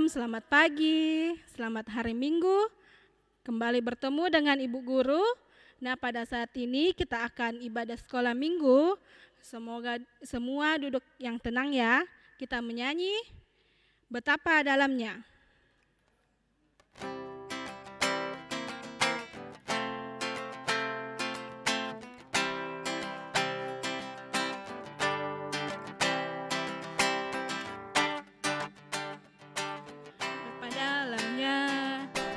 Shalom, selamat pagi, selamat hari Minggu. Kembali bertemu dengan Ibu Guru. Nah, pada saat ini kita akan ibadah sekolah Minggu. Semoga semua duduk yang tenang ya. Kita menyanyi Betapa Dalamnya.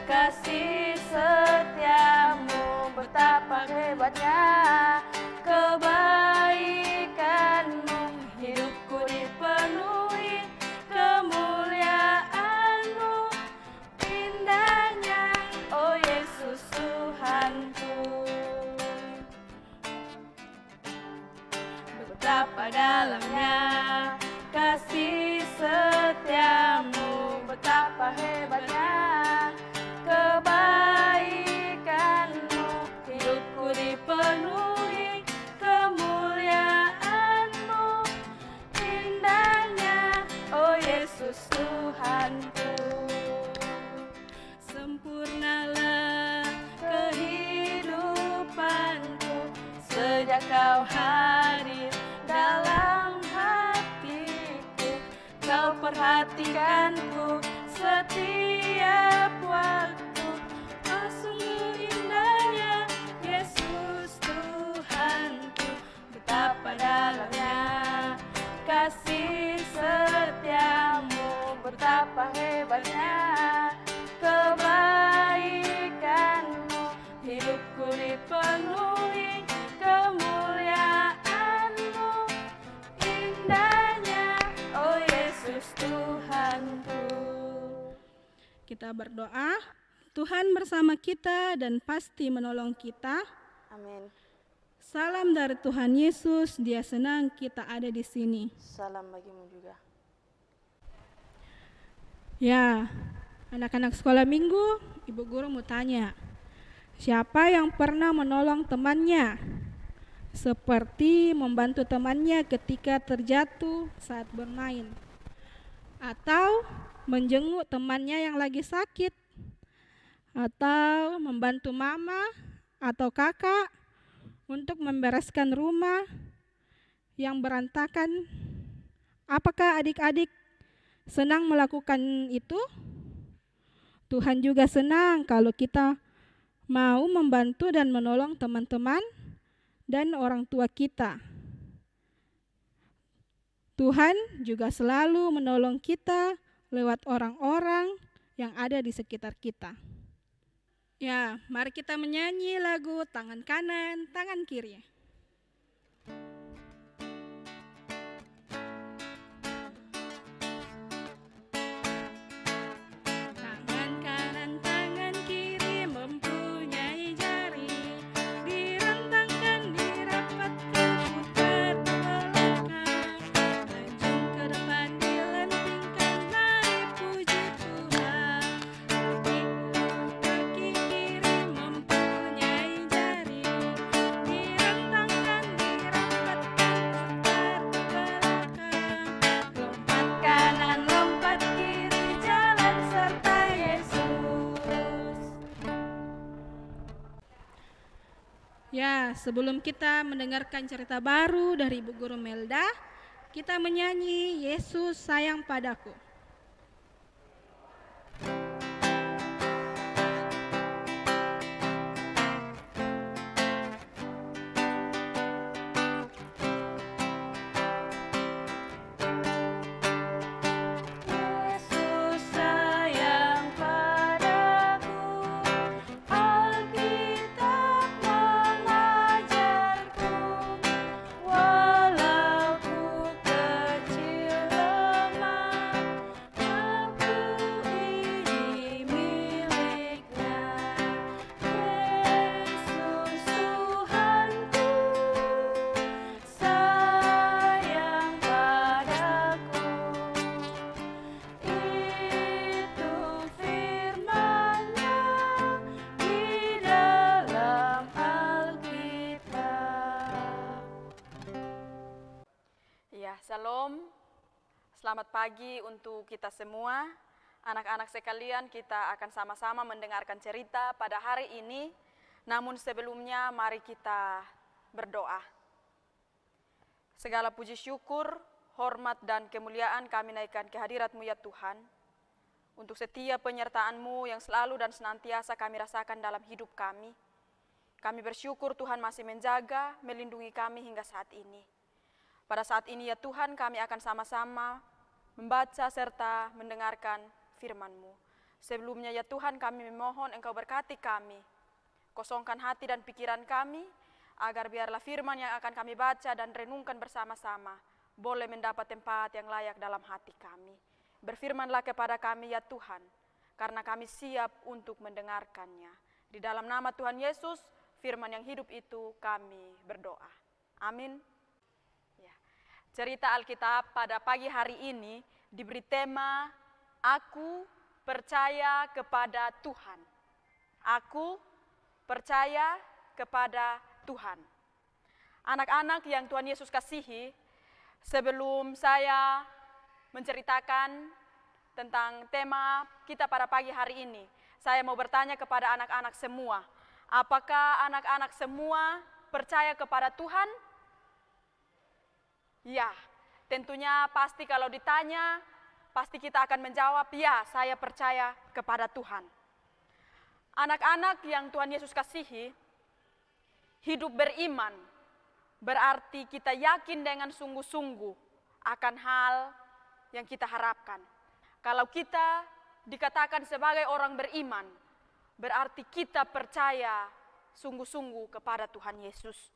Kasih setiamu betapa hebatnya, kebaikanmu hidupku dipenuhi, kemuliaanmu indahnya, oh Yesus Tuhanku. Betapa dalamnya kasih setiamu, betapa hebatnya kebaikanmu, hidupku dipenuhi, kemuliaanmu indahnya, oh Yesus Tuhanku. Sempurnalah kehidupanku sejak kau hadir dalam hatiku, kau perhatikanku setiap waktu, oh sungguh indahnya Yesus Tuhanku. Betapa dalamnya kasih setiamu, betapa hebatnya kebaikanmu, hidupku dipenuhi, kemuliaanmu indahnya, oh Yesus Tuhanku. Kita berdoa, Tuhan bersama kita dan pasti menolong kita. Amin. Salam dari Tuhan Yesus, Dia senang kita ada di sini. Salam bagimu juga. Ya, anak-anak sekolah Minggu, Ibu Guru mau tanya, siapa yang pernah menolong temannya? Seperti membantu temannya ketika terjatuh saat bermain, atau menjenguk temannya yang lagi sakit, atau membantu mama atau kakak untuk membereskan rumah yang berantakan. Apakah adik-adik senang melakukan itu? Tuhan juga senang kalau kita mau membantu dan menolong teman-teman dan orang tua kita. Tuhan juga selalu menolong kita lewat orang-orang yang ada di sekitar kita. Ya, mari kita menyanyi lagu tangan kanan, tangan kiri. Tangan kanan, tangan kiri mempunyai jari, direntangkan, dirapatkan, putar ke belakang, maju ke depan, dilentingkan, mari puji Tuhan. Kaki kiri mempunyai jari, direntangkan, dirapatkan, putar ke belakang, lompat kanan, lompat kiri, jalan serta Yesus. Ya, sebelum kita mendengarkan cerita baru dari Ibu Guru Melda, kita menyanyi Yesus Sayang Padaku. Yesus sayang padaku, Alkitab mengajarku, walau ku kecil lemah, aku ini miliknya. Yesus Tuhanku, sayang padaku. Itu firman-Nya di dalam Alkitab. Ya, Shalom. Selamat pagi untuk kita semua. Anak-anak sekalian, kita akan sama-sama mendengarkan cerita pada hari ini. Namun sebelumnya mari kita berdoa. Segala puji syukur, hormat dan kemuliaan kami naikkan ke hadirat-Mu ya Tuhan. Untuk setiap penyertaan-Mu yang selalu dan senantiasa kami rasakan dalam hidup kami. Kami bersyukur Tuhan masih menjaga, melindungi kami hingga saat ini. Pada saat ini ya Tuhan, kami akan sama-sama membaca serta mendengarkan firman-Mu. Sebelumnya ya Tuhan, kami memohon Engkau berkati kami. Kosongkan hati dan pikiran kami, agar biarlah firman yang akan kami baca dan renungkan bersama-sama boleh mendapat tempat yang layak dalam hati kami. Berfirmanlah kepada kami ya Tuhan, karena kami siap untuk mendengarkannya. Di dalam nama Tuhan Yesus, firman yang hidup itu kami berdoa. Amin. Ya. Cerita Alkitab pada pagi hari ini diberi tema Aku percaya kepada Tuhan. Aku percaya kepada Tuhan. Anak-anak yang Tuhan Yesus kasihi, sebelum saya menceritakan tentang tema kita pada pagi hari ini, saya mau bertanya kepada anak-anak semua, apakah anak-anak semua percaya kepada Tuhan? Ya, tentunya pasti kalau ditanya, pasti kita akan menjawab, ya, saya percaya kepada Tuhan. Anak-anak yang Tuhan Yesus kasihi, hidup beriman berarti kita yakin dengan sungguh-sungguh akan hal yang kita harapkan. Kalau kita dikatakan sebagai orang beriman, berarti kita percaya sungguh-sungguh kepada Tuhan Yesus.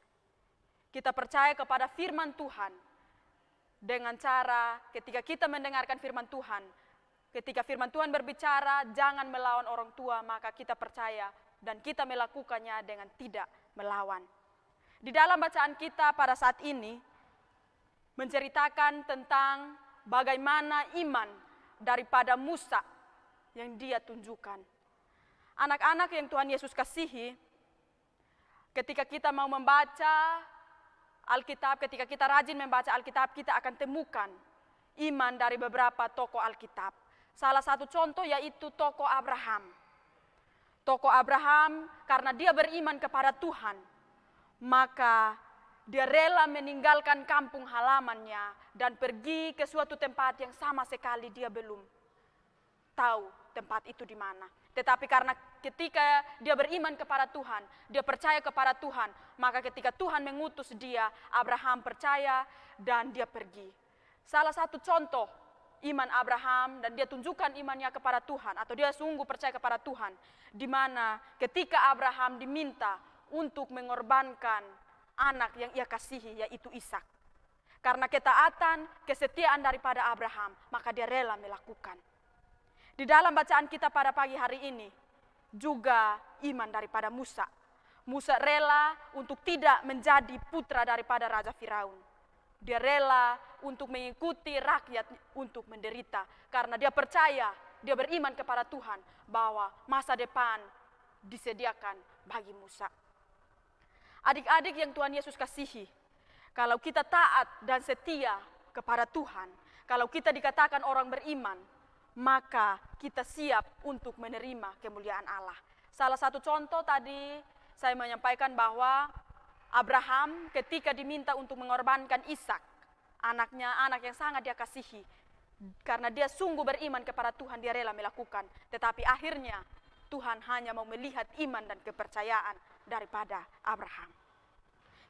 Kita percaya kepada firman Tuhan. Dengan cara ketika kita mendengarkan firman Tuhan, ketika firman Tuhan berbicara, jangan melawan orang tua, maka kita percaya dan kita melakukannya dengan tidak melawan. Di dalam bacaan kita pada saat ini, menceritakan tentang bagaimana iman daripada Musa yang dia tunjukkan. Anak-anak yang Tuhan Yesus kasihi, ketika kita mau membaca Alkitab, ketika kita rajin membaca Alkitab, kita akan temukan iman dari beberapa tokoh Alkitab. Salah satu contoh yaitu tokoh Abraham. Tokoh Abraham karena dia beriman kepada Tuhan, maka dia rela meninggalkan kampung halamannya dan pergi ke suatu tempat yang sama sekali dia belum tahu tempat itu di mana. Tetapi karena ketika dia beriman kepada Tuhan, dia percaya kepada Tuhan, maka ketika Tuhan mengutus dia, Abraham percaya dan dia pergi. Salah satu contoh iman Abraham dan dia tunjukkan imannya kepada Tuhan atau dia sungguh percaya kepada Tuhan, di mana ketika Abraham diminta untuk mengorbankan anak yang ia kasihi yaitu Ishak. Karena ketaatan, kesetiaan daripada Abraham, maka dia rela melakukan. Di dalam bacaan kita pada pagi hari ini, juga iman daripada Musa. Musa rela untuk tidak menjadi putra daripada Raja Firaun. Dia rela untuk mengikuti rakyat untuk menderita. Karena dia percaya, dia beriman kepada Tuhan bahwa masa depan disediakan bagi Musa. Adik-adik yang Tuhan Yesus kasihi, kalau kita taat dan setia kepada Tuhan, kalau kita dikatakan orang beriman, maka kita siap untuk menerima kemuliaan Allah. Salah satu contoh tadi saya menyampaikan bahwa Abraham ketika diminta untuk mengorbankan Ishak, anaknya, anak yang sangat dia kasihi, karena dia sungguh beriman kepada Tuhan, dia rela melakukan. Tetapi akhirnya Tuhan hanya mau melihat iman dan kepercayaan daripada Abraham.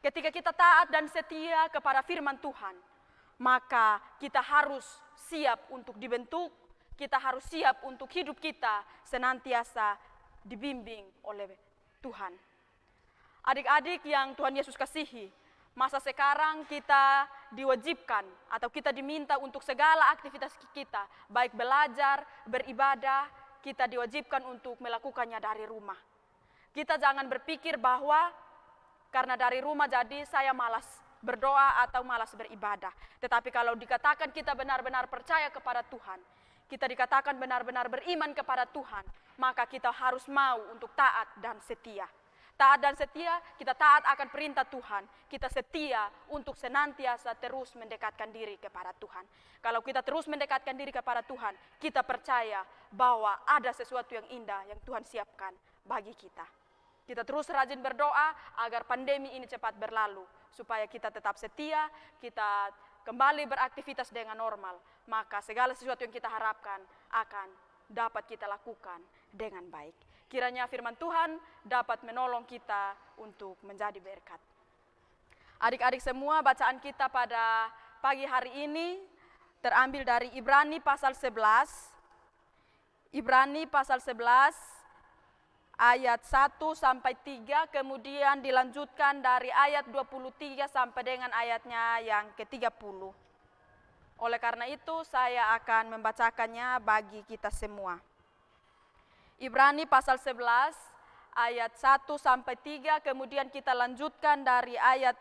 Ketika kita taat dan setia kepada firman Tuhan, maka kita harus siap untuk dibentuk, kita harus siap untuk hidup kita senantiasa dibimbing oleh Tuhan. Adik-adik yang Tuhan Yesus kasihi, masa sekarang kita diwajibkan atau kita diminta untuk segala aktivitas kita, baik belajar, beribadah, kita diwajibkan untuk melakukannya dari rumah. Kita jangan berpikir bahwa karena dari rumah jadi saya malas berdoa atau malas beribadah. Tetapi kalau dikatakan kita benar-benar percaya kepada Tuhan, kita dikatakan benar-benar beriman kepada Tuhan, maka kita harus mau untuk taat dan setia. taat dan setia, kita taat akan perintah Tuhan. Kita setia untuk senantiasa terus mendekatkan diri kepada Tuhan. Kalau kita terus mendekatkan diri kepada Tuhan, kita percaya bahwa ada sesuatu yang indah yang Tuhan siapkan bagi kita. Kita terus rajin berdoa agar pandemi ini cepat berlalu, supaya kita tetap setia, kita kembali beraktivitas dengan normal. Maka segala sesuatu yang kita harapkan akan dapat kita lakukan dengan baik. Kiranya firman Tuhan dapat menolong kita untuk menjadi berkat. Adik-adik semua, bacaan kita pada pagi hari ini terambil dari Ibrani pasal 11. Ibrani pasal 11 ayat 1 sampai 3, kemudian dilanjutkan dari ayat 23 sampai dengan ayatnya yang ke-30. Oleh karena itu saya akan membacakannya bagi kita semua. Ibrani pasal 11 ayat 1 sampai 3, kemudian kita lanjutkan dari ayat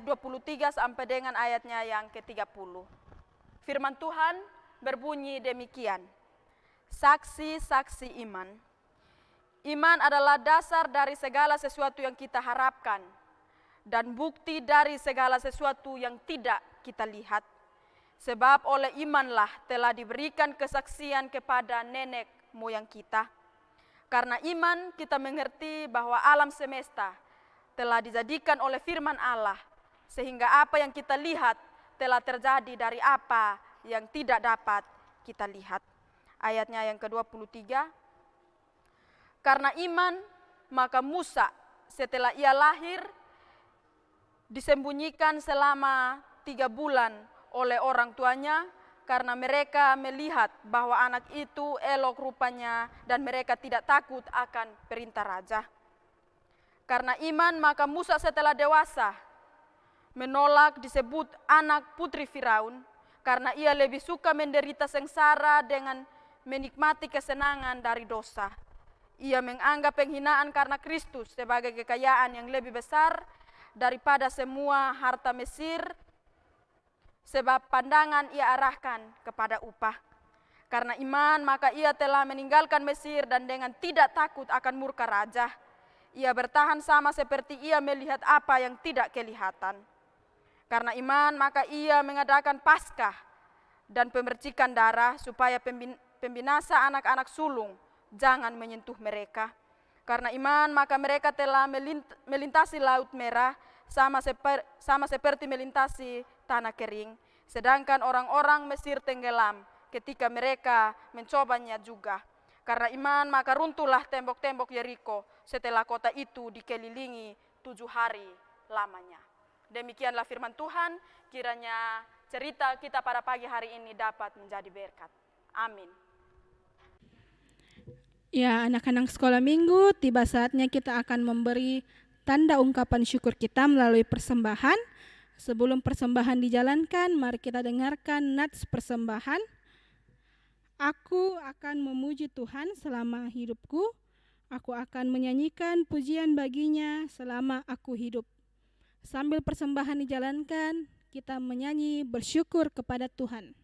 23 sampai dengan ayatnya yang ke-30. Firman Tuhan berbunyi demikian. Saksi-saksi iman. Iman adalah dasar dari segala sesuatu yang kita harapkan dan bukti dari segala sesuatu yang tidak kita lihat. Sebab oleh imanlah telah diberikan kesaksian kepada nenek moyang kita. Karena iman kita mengerti bahwa alam semesta telah dijadikan oleh firman Allah, sehingga apa yang kita lihat telah terjadi dari apa yang tidak dapat kita lihat. Ayatnya yang ke-23. Karena iman, maka Musa setelah ia lahir disembunyikan selama 3 bulan oleh orang tuanya, karena mereka melihat bahwa anak itu elok rupanya dan mereka tidak takut akan perintah raja. Karena iman, maka Musa setelah dewasa menolak disebut anak putri Firaun, karena ia lebih suka menderita sengsara dengan menikmati kesenangan dari dosa. Ia menganggap penghinaan karena Kristus sebagai kekayaan yang lebih besar daripada semua harta Mesir, sebab pandangan ia arahkan kepada upah. Karena iman, maka ia telah meninggalkan Mesir dan dengan tidak takut akan murka raja. Ia bertahan sama seperti ia melihat apa yang tidak kelihatan. Karena iman, maka ia mengadakan Paskah dan pemercikan darah supaya pembinasa anak-anak sulung jangan menyentuh mereka. Karena iman, maka mereka telah melintasi Laut Merah sama seperti melintasi tanah kering. Sedangkan orang-orang Mesir tenggelam ketika mereka mencobanya juga. Karena iman, maka runtuhlah tembok-tembok Yeriko setelah kota itu dikelilingi 7 hari lamanya. Demikianlah firman Tuhan, kiranya cerita kita pada pagi hari ini dapat menjadi berkat. Amin. Ya, anak-anak sekolah minggu, tiba saatnya kita akan memberi tanda ungkapan syukur kita melalui persembahan. Sebelum persembahan dijalankan, mari kita dengarkan nats persembahan. Aku akan memuji Tuhan selama hidupku. Aku akan menyanyikan pujian baginya selama aku hidup. Sambil persembahan dijalankan, kita menyanyi bersyukur kepada Tuhan.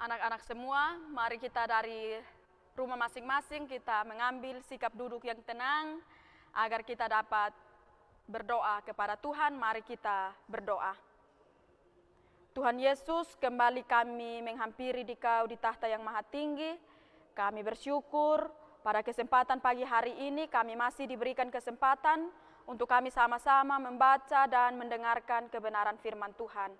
Anak-anak semua, mari kita dari rumah masing-masing kita mengambil sikap duduk yang tenang agar kita dapat berdoa kepada Tuhan. Mari kita berdoa. Tuhan Yesus, kembali kami menghampiri Dikau di tahta yang maha tinggi. Kami bersyukur pada kesempatan pagi hari ini kami masih diberikan kesempatan untuk kami sama-sama membaca dan mendengarkan kebenaran firman Tuhan.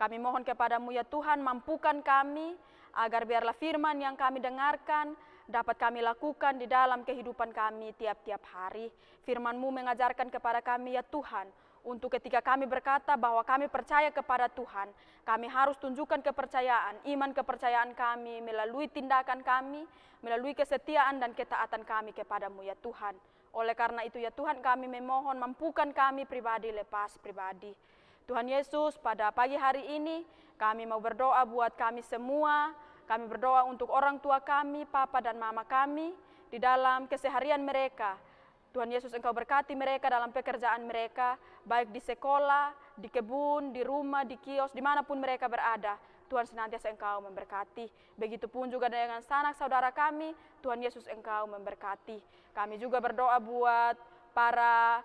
Kami mohon kepadamu ya Tuhan, mampukan kami agar biarlah firman yang kami dengarkan dapat kami lakukan di dalam kehidupan kami tiap-tiap hari. Firman-Mu mengajarkan kepada kami ya Tuhan, untuk ketika kami berkata bahwa kami percaya kepada Tuhan, kami harus tunjukkan kepercayaan, iman kepercayaan kami melalui tindakan kami, melalui kesetiaan dan ketaatan kami kepadamu ya Tuhan. Oleh karena itu ya Tuhan, kami memohon mampukan kami pribadi lepas pribadi. Tuhan Yesus, pada pagi hari ini kami mau berdoa buat kami semua. Kami berdoa untuk orang tua kami, papa dan mama kami di dalam keseharian mereka. Tuhan Yesus, Engkau berkati mereka dalam pekerjaan mereka, baik di sekolah, di kebun, di rumah, di kios, dimanapun mereka berada. Tuhan senantiasa Engkau memberkati. Begitupun juga dengan sanak saudara kami, Tuhan Yesus Engkau memberkati. Kami juga berdoa buat para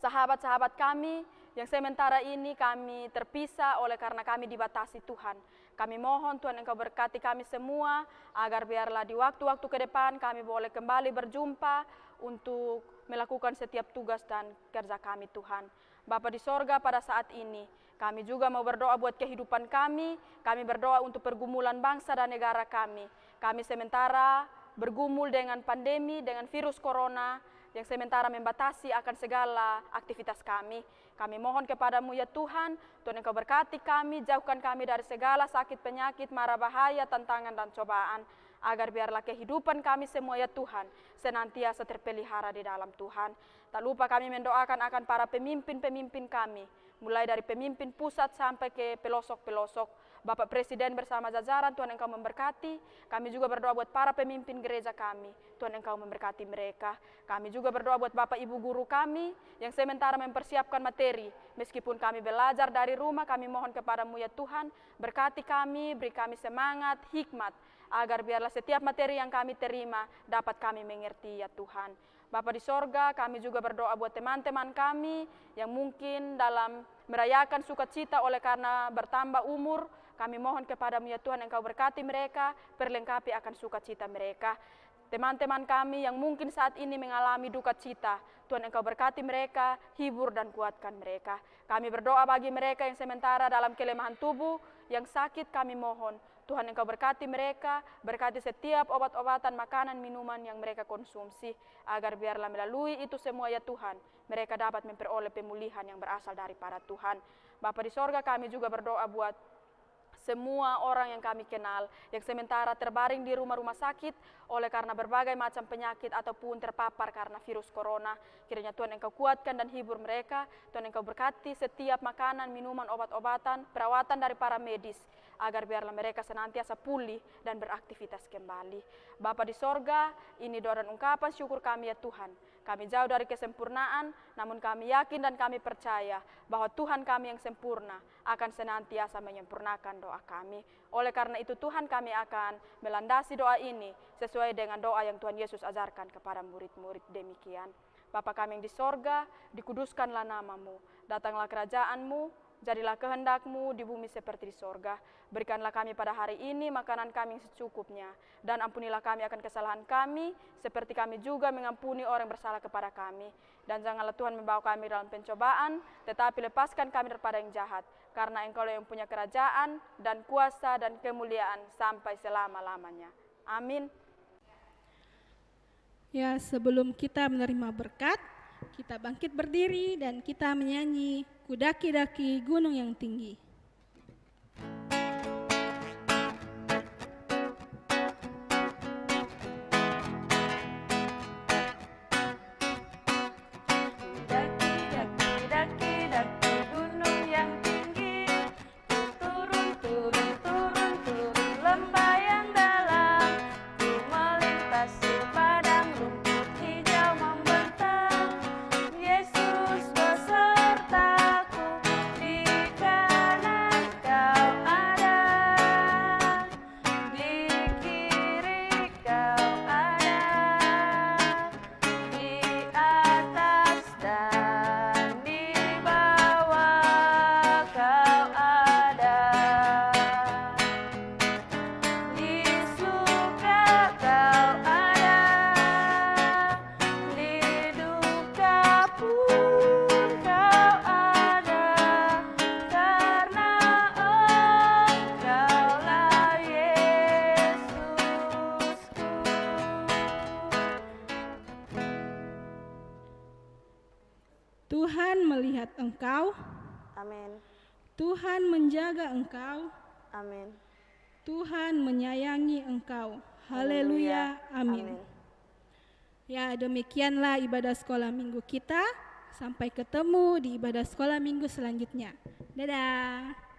sahabat-sahabat kami yang sementara ini kami terpisah oleh karena kami dibatasi Tuhan. Kami mohon Tuhan Engkau berkati kami semua, agar biarlah di waktu-waktu ke depan kami boleh kembali berjumpa untuk melakukan setiap tugas dan kerja kami Tuhan. Bapa di sorga, pada saat ini kami juga mau berdoa buat kehidupan kami berdoa untuk pergumulan bangsa dan negara kami. Kami sementara bergumul dengan pandemi, dengan virus corona, yang sementara membatasi akan segala aktivitas kami. Kami mohon kepadamu ya Tuhan, Tuhan Engkau berkati kami, jauhkan kami dari segala sakit penyakit, mara bahaya, tantangan dan cobaan, agar biarlah kehidupan kami semua ya Tuhan, senantiasa terpelihara di dalam Tuhan. Tak lupa kami mendoakan akan para pemimpin-pemimpin kami, mulai dari pemimpin pusat sampai ke pelosok-pelosok. Bapak Presiden bersama jajaran, Tuhan Engkau memberkati. Kami juga berdoa buat para pemimpin gereja kami, Tuhan Engkau memberkati mereka. Kami juga berdoa buat Bapak Ibu guru kami yang sementara mempersiapkan materi. Meskipun kami belajar dari rumah, kami mohon kepadamu ya Tuhan, berkati kami, beri kami semangat, hikmat, agar biarlah setiap materi yang kami terima dapat kami mengerti ya Tuhan. Bapa di sorga, kami juga berdoa buat teman-teman kami yang mungkin dalam merayakan sukacita oleh karena bertambah umur. Kami mohon kepadamu ya Tuhan, Engkau berkati mereka, perlengkapi akan sukacita mereka. Teman-teman kami yang mungkin saat ini mengalami duka cita, Tuhan Engkau berkati mereka, hibur dan kuatkan mereka. Kami berdoa bagi mereka yang sementara dalam kelemahan tubuh, yang sakit kami mohon, Tuhan Engkau berkati mereka, berkati setiap obat-obatan, makanan, minuman yang mereka konsumsi, agar biarlah melalui itu semua ya Tuhan, mereka dapat memperoleh pemulihan yang berasal daripada Tuhan. Bapa di sorga, kami juga berdoa buat semua orang yang kami kenal, yang sementara terbaring di rumah-rumah sakit oleh karena berbagai macam penyakit ataupun terpapar karena virus corona. Kiranya Tuhan Engkau kuatkan dan hibur mereka. Tuhan Engkau berkati setiap makanan, minuman, obat-obatan, perawatan dari para medis, agar biarlah mereka senantiasa pulih dan beraktivitas kembali. Bapa di sorga, ini doa dan ungkapan syukur kami ya Tuhan. Kami jauh dari kesempurnaan, namun kami yakin dan kami percaya bahwa Tuhan kami yang sempurna akan senantiasa menyempurnakan doa kami. Oleh karena itu Tuhan, kami akan melandasi doa ini sesuai dengan doa yang Tuhan Yesus ajarkan kepada murid-murid demikian. Bapa kami yang di sorga, dikuduskanlah namamu, datanglah kerajaan-Mu, jadilah kehendak-Mu di bumi seperti di sorga. Berikanlah kami pada hari ini makanan kami yang secukupnya, dan ampunilah kami akan kesalahan kami, seperti kami juga mengampuni orang yang bersalah kepada kami. Dan janganlah Tuhan membawa kami dalam pencobaan, tetapi lepaskan kami daripada yang jahat, karena Engkau yang punya kerajaan, dan kuasa, dan kemuliaan sampai selama-lamanya. Amin. Ya, sebelum kita menerima berkat, kita bangkit berdiri dan kita menyanyi Kudaki-daki Gunung yang Tinggi. Daki-daki gunung yang tinggi, turun lembah yang dalam, ku melintasi padang rumput hijau membentang. Yesus besertaku, di kanan Kau ada, di kiri Kau ada, di atas dan di bawah Kau ada, di suka Kau ada, di duka pun Kau ada, karena Engkaulah Yesusku. Tuhan melihat engkau, Amin. Tuhan menjaga engkau, Amin. Tuhan menyayangi engkau. Haleluya, amin. Ya, demikianlah ibadah sekolah minggu kita. Sampai ketemu di ibadah sekolah minggu selanjutnya. Dadah.